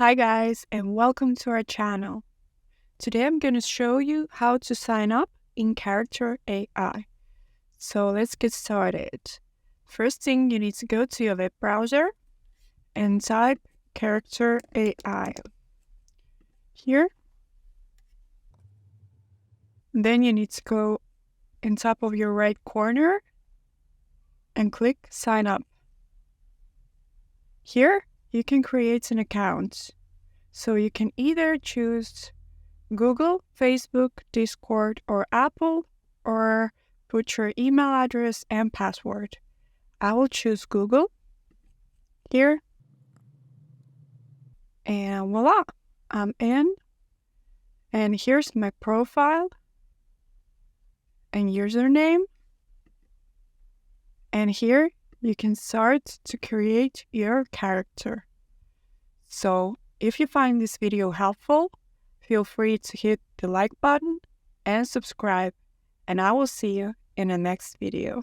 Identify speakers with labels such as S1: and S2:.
S1: Hi guys, and welcome to our channel. Today I'm going to show you how to sign up in Character AI. So let's get started. First thing, you need to go to your web browser and type Character AI here. Then you need to go in top of your right corner and click Sign Up. Here you can create an account. So you can either choose Google, Facebook, Discord, or Apple, or put your email address and password. I will choose Google here, and voila, I'm in. And here's my profile and username. And here you can start to create your character. So if you find this video helpful, feel free to hit the like button and subscribe, and I will see you in the next video.